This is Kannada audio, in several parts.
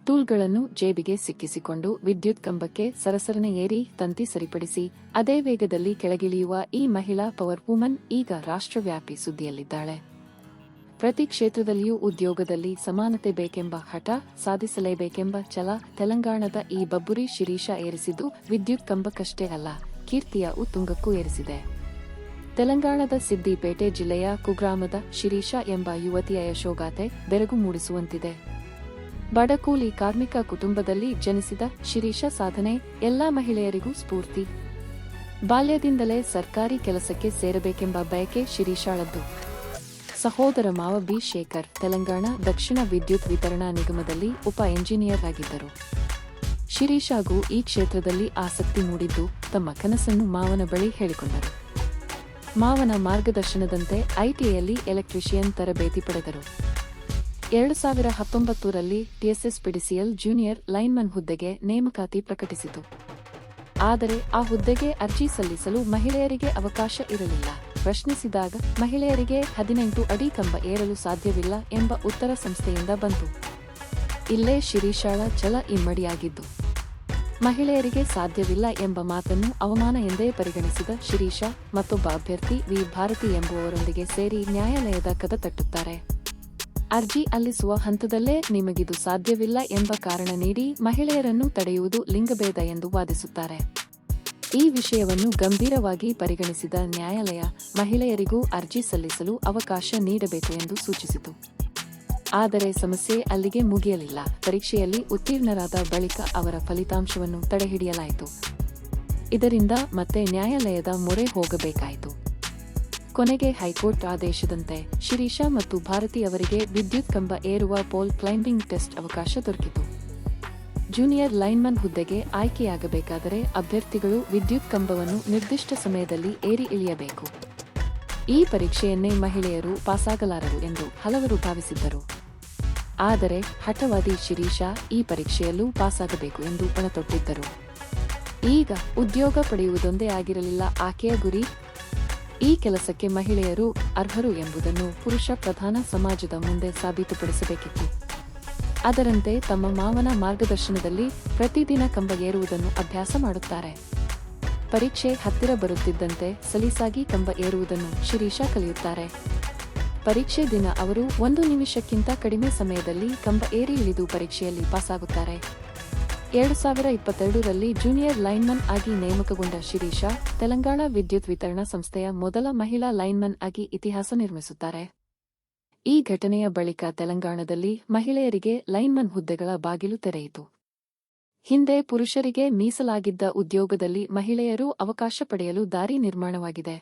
ಟೂಲ್ಗಳನ್ನು ಜೇಬಿಗೆ ಸಿಕ್ಕಿಸಿಕೊಂಡು ವಿದ್ಯುತ್ ಕಂಬಕ್ಕೆ ಸರಸರನೆ ಏರಿ ತಂತಿ ಸರಿಪಡಿಸಿ ಅದೇ ವೇಗದಲ್ಲಿ ಕೆಳಗಿಳಿಯುವ ಈ ಮಹಿಳಾ ಪವರ್ ವುಮನ್ ಈಗ ರಾಷ್ಟ್ರವ್ಯಾಪಿ ಸುದ್ದಿಯಲ್ಲಿದ್ದಾಳೆ. ಪ್ರತಿ ಕ್ಷೇತ್ರದಲ್ಲಿಯೂ ಉದ್ಯೋಗದಲ್ಲಿ ಸಮಾನತೆ ಬೇಕೆಂಬ ಹಠ, ಸಾಧಿಸಲೇಬೇಕೆಂಬ ಛಲ ತೆಲಂಗಾಣದ ಈ ಬಬ್ಬುರಿ ಶಿರೀಷಾ ಏರಿಸಿದ್ದು ವಿದ್ಯುತ್ ಕಂಬಕ್ಕಷ್ಟೇ ಅಲ್ಲ, ಕೀರ್ತಿಯ ಉತ್ತುಂಗಕ್ಕೂ ಏರಿಸಿದೆ. ತೆಲಂಗಾಣದ ಸಿದ್ದಿಪೇಟೆ ಜಿಲ್ಲೆಯ ಕುಗ್ರಾಮದ ಶಿರೀಷಾ ಎಂಬ ಯುವತಿಯ ಯಶೋಗಾಥೆ ಬೆರಗು ಮೂಡಿಸುವಂತಿದೆ. ಬಡಕೂಲಿ ಕಾರ್ಮಿಕ ಕುಟುಂಬದಲ್ಲಿ ಜನಿಸಿದ ಶಿರೀಷಾ ಸಾಧನೆ ಎಲ್ಲಾ ಮಹಿಳೆಯರಿಗೂ ಸ್ಫೂರ್ತಿ. ಬಾಲ್ಯದಿಂದಲೇ ಸರ್ಕಾರಿ ಕೆಲಸಕ್ಕೆ ಸೇರಬೇಕೆಂಬ ಬಯಕೆ ಶಿರೀಷಾಳದ್ದು. ಸಹೋದರ ಮಾವ ಬಿ. ಶೇಖರ್ ತೆಲಂಗಾಣ ದಕ್ಷಿಣ ವಿದ್ಯುತ್ ವಿತರಣಾ ನಿಗಮದಲ್ಲಿ ಉಪ ಎಂಜಿನಿಯರ್ ಆಗಿದ್ದರು. ಶಿರೀಷಾಗೂ ಈ ಕ್ಷೇತ್ರದಲ್ಲಿ ಆಸಕ್ತಿ ಮೂಡಿದ್ದು ತಮ್ಮ ಕನಸನ್ನು ಮಾವನ ಬಳಿ ಹೇಳಿಕೊಂಡರು. ಮಾವನ ಮಾರ್ಗದರ್ಶನದಂತೆ ಐಟಿಐಯಲ್ಲಿ ಎಲೆಕ್ಟ್ರಿಷಿಯನ್ ತರಬೇತಿ ಪಡೆದರು. 2019ರಲ್ಲಿ ಟಿಎಸ್ಎಸ್ಪಿಡಿಸಿಎಲ್ ಜೂನಿಯರ್ ಲೈನ್ಮನ್ ಹುದ್ದೆಗೆ ನೇಮಕಾತಿ ಪ್ರಕಟಿಸಿತು. ಆದರೆ ಆ ಹುದ್ದೆಗೆ ಅರ್ಜಿ ಸಲ್ಲಿಸಲು ಮಹಿಳೆಯರಿಗೆ ಅವಕಾಶ ಇರಲಿಲ್ಲ. ಪ್ರಶ್ನಿಸಿದಾಗ ಮಹಿಳೆಯರಿಗೆ 18 ಅಡಿ ಕಂಬ ಏರಲು ಸಾಧ್ಯವಿಲ್ಲ ಎಂಬ ಉತ್ತರ ಸಂಸ್ಥೆಯಿಂದ ಬಂತು. ಇಲ್ಲೇ ಶಿರೀಷಾಳ ಛಲ ಇಮ್ಮಡಿಯಾಗಿದ್ದು. ಮಹಿಳೆಯರಿಗೆ ಸಾಧ್ಯವಿಲ್ಲ ಎಂಬ ಮಾತನ್ನು ಅವಮಾನ ಎಂದೇ ಪರಿಗಣಿಸಿದ ಶಿರೀಷಾ ಮತ್ತೊಬ್ಬ ಅಭ್ಯರ್ಥಿ ವಿ. ಭಾರತಿ ಎಂಬುವವರೊಂದಿಗೆ ಸೇರಿ ನ್ಯಾಯಾಲಯದ ಕದ ತಟ್ಟುತ್ತಾರೆ. ಅರ್ಜಿ ಸಲ್ಲಿಸುವ ಹಂತದಲ್ಲೇ ನಿಮಗಿದು ಸಾಧ್ಯವಿಲ್ಲ ಎಂಬ ಕಾರಣ ನೀಡಿ ಮಹಿಳೆಯರನ್ನು ತಡೆಯುವುದು ಲಿಂಗಭೇದ ಎಂದು ವಾದಿಸುತ್ತಾರೆ. ಈ ವಿಷಯವನ್ನು ಗಂಭೀರವಾಗಿ ಪರಿಗಣಿಸಿದ ನ್ಯಾಯಾಲಯ ಮಹಿಳೆಯರಿಗೂ ಅರ್ಜಿ ಸಲ್ಲಿಸಲು ಅವಕಾಶ ನೀಡಬೇಕು ಎಂದು ಸೂಚಿಸಿತು. ಆದರೆ ಸಮಸ್ಯೆ ಅಲ್ಲಿಗೆ ಮುಗಿಯಲಿಲ್ಲ. ಪರೀಕ್ಷೆಯಲ್ಲಿ ಉತ್ತೀರ್ಣರಾದ ಬಳಿಕ ಅವರ ಫಲಿತಾಂಶವನ್ನು ತಡೆಹಿಡಿಯಲಾಯಿತು. ಇದರಿಂದ ಮತ್ತೆ ನ್ಯಾಯಾಲಯದ ಮೊರೆ ಹೋಗಬೇಕಾಯಿತು. ಕೊನೆಗೆ ಹೈಕೋರ್ಟ್ ಆದೇಶದಂತೆ ಶಿರೀಷಾ ಮತ್ತು ಭಾರತಿ ಅವರಿಗೆ ವಿದ್ಯುತ್ ಕಂಬ ಏರುವ ಪೋಲ್ ಕ್ಲೈಂಬಿಂಗ್ ಟೆಸ್ಟ್ ಅವಕಾಶ ದೊರಕಿತು. ಜೂನಿಯರ್ ಲೈನ್ಮನ್ ಹುದ್ದೆಗೆ ಆಯ್ಕೆಯಾಗಬೇಕಾದರೆ ಅಭ್ಯರ್ಥಿಗಳು ವಿದ್ಯುತ್ ಕಂಬವನ್ನು ನಿರ್ದಿಷ್ಟ ಸಮಯದಲ್ಲಿ ಏರಿ ಇಳಿಯಬೇಕು. ಈ ಪರೀಕ್ಷೆಯನ್ನೇ ಮಹಿಳೆಯರು ಪಾಸಾಗಲಾರರು ಎಂದು ಹಲವರು ಭಾವಿಸಿದ್ದರು. ಆದರೆ ಹಠವಾದಿ ಶಿರೀಷಾ ಈ ಪರೀಕ್ಷೆಯಲ್ಲೂ ಪಾಸಾಗಬೇಕು ಎಂದು ಪಣತೊಟ್ಟಿದ್ದರು. ಈಗ ಉದ್ಯೋಗ ಪಡೆಯುವುದೊಂದೇ ಆಗಿರಲಿಲ್ಲ ಆಕೆಯ ಗುರಿ. ಈ ಕೆಲಸಕ್ಕೆ ಮಹಿಳೆಯರು ಅರ್ಹರು ಎಂಬುದನ್ನು ಪುರುಷ ಪ್ರಧಾನ ಸಮಾಜದ ಮುಂದೆ ಸಾಬೀತುಪಡಿಸಬೇಕಿತ್ತು. ಅದರಂತೆ ತಮ್ಮ ಮಾವನ ಮಾರ್ಗದರ್ಶನದಲ್ಲಿ ಪ್ರತಿದಿನ ಕಂಬ ಏರುವುದನ್ನು ಅಭ್ಯಾಸ ಮಾಡುತ್ತಾರೆ. ಪರೀಕ್ಷೆ ಹತ್ತಿರ ಬರುತ್ತಿದ್ದಂತೆ ಸಲೀಸಾಗಿ ಕಂಬ ಏರುವುದನ್ನು ಶಿರೀಷಾ ಕಲಿಯುತ್ತಾರೆ. ಪರೀಕ್ಷೆ ದಿನ ಅವರು 1 ನಿಮಿಷಕ್ಕಿಂತ ಕಡಿಮೆ ಸಮಯದಲ್ಲಿ ಕಂಬ ಏರಿ ಇಳಿದು ಪರೀಕ್ಷೆಯಲ್ಲಿ ಪಾಸಾಗುತ್ತಾರೆ. 2022ರಲ್ಲಿ ಜೂನಿಯರ್ ಲೈನ್ಮನ್ ಆಗಿ ನೇಮಕಗೊಂಡ ಶಿರೀಷಾ ತೆಲಂಗಾಣ ವಿದ್ಯುತ್ ವಿತರಣಾ ಸಂಸ್ಥೆಯ ಮೊದಲ ಮಹಿಳಾ ಲೈನ್ಮನ್ ಆಗಿ ಇತಿಹಾಸ ನಿರ್ಮಿಸುತ್ತಾರೆ. ಈ ಘಟನೆಯ ಬಳಿಕ ತೆಲಂಗಾಣದಲ್ಲಿ ಮಹಿಳೆಯರಿಗೆ ಲೈನ್ಮನ್ ಹುದ್ದೆಗಳ ಬಾಗಿಲು ತೆರೆಯಿತು. ಹಿಂದೆ ಪುರುಷರಿಗೆ ಮೀಸಲಾಗಿದ್ದ ಉದ್ಯೋಗದಲ್ಲಿ ಮಹಿಳೆಯರು ಅವಕಾಶ ಪಡೆಯಲು ದಾರಿ ನಿರ್ಮಾಣವಾಗಿದೆ.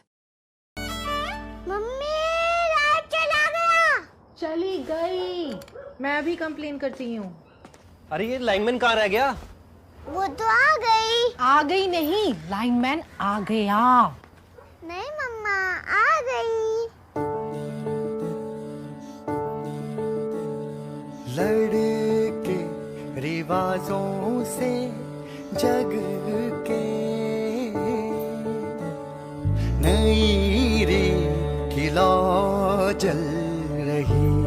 चली गई, मैं भी कंप्लेन करती हूँ. अरे ये लाइनमैन कहाँ रह गया? वो तो आ गई. आ गई नहीं, लाइनमैन आ गया. नहीं मम्मा, आ गई. लड़के रिवाजों से जग के नई रे खिला जल रही